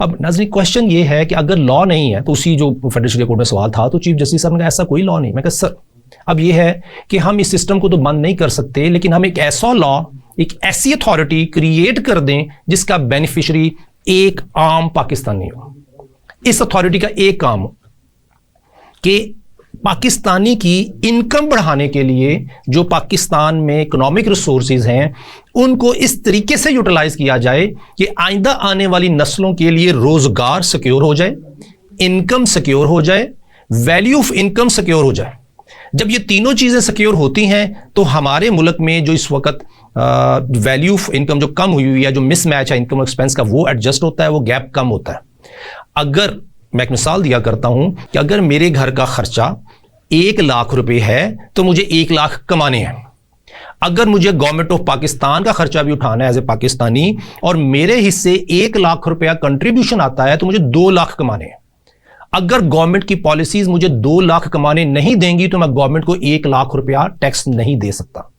अब नाज़रीन क्वेश्चन ये है कि अगर लॉ नहीं है, तो उसी जो फेडरल शरिया कोर्ट में सवाल था, तो चीफ जस्टिस साहब ने कहा ऐसा कोई लॉ नहीं। मैं कहा सर अब ये है कि हम इस सिस्टम को तो बंद नहीं कर सकते, लेकिन हम एक ऐसा लॉ, एक ऐसी अथॉरिटी क्रिएट कर दें जिसका बेनिफिशियरी एक आम पाकिस्तानी हो। इस अथॉरिटी का एक काम हो कि पाकिस्तानी की इनकम बढ़ाने के लिए जो पाकिस्तान में इकोनॉमिक रिसोर्सेज हैं उनको इस तरीके से यूटिलाइज किया जाए कि आइंदा आने वाली नस्लों के लिए रोजगार सिक्योर हो जाए, इनकम सिक्योर हो जाए, वैल्यू ऑफ इनकम सिक्योर हो जाए। जब ये तीनों चीजें सिक्योर होती हैं तो हमारे मुल्क में जो इस वक्त वैल्यू ऑफ इनकम जो कम हुई है, जो मिसमैच है इनकम एक्सपेंस का, वो एडजस्ट होता है, वो गैप कम होता है। अगर मैं एक मिसाल दिया करता हूं कि अगर मेरे घर का खर्चा 1 लाख रुपए है तो मुझे 1 लाख कमाने हैं। अगर मुझे गवर्नमेंट ऑफ पाकिस्तान का खर्चा भी उठाना है एज ए पाकिस्तानी और मेरे हिस्से 1 लाख रुपया कंट्रीब्यूशन आता है तो मुझे 2 लाख कमाने हैं। अगर गवर्नमेंट की पॉलिसीज मुझे 2 लाख कमाने नहीं देंगी तो मैं गवर्नमेंट को 1 लाख रुपया टैक्स नहीं दे सकता।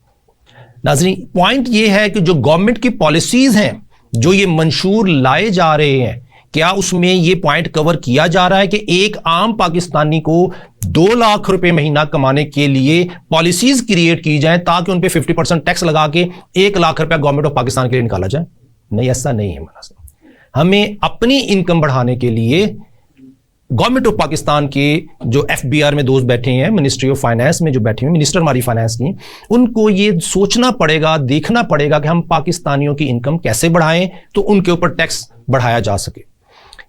नाज़रीन पॉइंट यह है कि जो गवर्नमेंट की पॉलिसीज हैं, जो ये मंशूर लाए जा रहे हैं, क्या उसमें यह पॉइंट कवर किया जा रहा है कि एक आम पाकिस्तानी को 2 लाख रुपए महीना कमाने के लिए पॉलिसीज क्रिएट की जाए ताकि उन पे 50% टैक्स लगा के 1 लाख रुपया गवर्नमेंट ऑफ पाकिस्तान के लिए निकाला जाए? नहीं, ऐसा नहीं है। हमें अपनी इनकम बढ़ाने के लिए गवर्नमेंट ऑफ पाकिस्तान के जो FBR में दोस्त बैठे हैं, मिनिस्ट्री ऑफ फाइनेंस में जो बैठे हैं, मिनिस्टर हमारी फाइनेंस की, उनको ये सोचना पड़ेगा, देखना पड़ेगा कि हम पाकिस्तानियों की इनकम कैसे बढ़ाएं तो उनके ऊपर टैक्स बढ़ाया जा सके।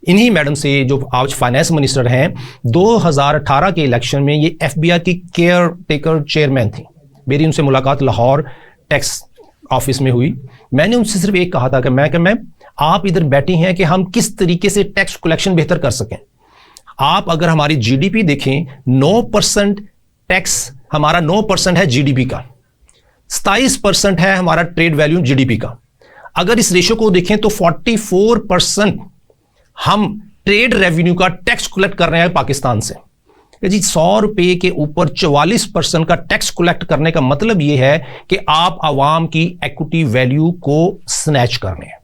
इन्हीं मैडम से जो आज फाइनेंस मिनिस्टर हैं, 2018 के इलेक्शन में ये FBR की केयर टेकर चेयरमैन थी। मेरी उनसे मुलाकात लाहौर टैक्स ऑफिस में हुई। मैंने उनसे सिर्फ एक कहा था कि मैम आप इधर बैठी हैं कि हम किस तरीके से टैक्स कलेक्शन बेहतर कर सकें। आप अगर हमारी GDP देखें, 9% टैक्स हमारा 9% है GDP का, 27% है हमारा ट्रेड वैल्यू GDP का। अगर इस रेशो को देखें तो 44% हम ट्रेड रेवेन्यू का टैक्स कलेक्ट कर रहे हैं पाकिस्तान से। जी 100 रुपए के ऊपर 44% का टैक्स कलेक्ट करने का मतलब यह है कि आप आवाम की इक्विटी वैल्यू को स्नैच कर रहे हैं।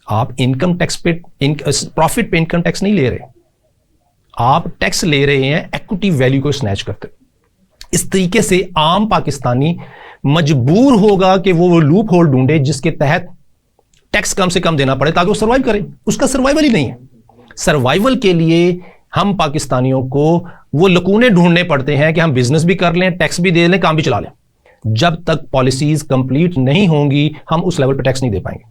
आप इनकम टैक्स पे, प्रॉफिट पे इनकम टैक्स नहीं ले रहे, आप टैक्स ले रहे हैं इक्विटी वैल्यू को स्नैच करते। इस तरीके से आम पाकिस्तानी मजबूर होगा कि वो लूप होल ढूंढे जिसके तहत टैक्स कम से कम देना पड़े ताकि वो सर्वाइव करे। उसका सर्वाइवल ही नहीं है। सर्वाइवल के लिए हम पाकिस्तानियों को वो लकूने ढूंढने पड़ते हैं कि हम बिजनेस भी कर लें, टैक्स भी दे लें, काम भी चला लें। जब तक पॉलिसीज कंप्लीट नहीं होंगी हम उस लेवल पर टैक्स नहीं दे पाएंगे।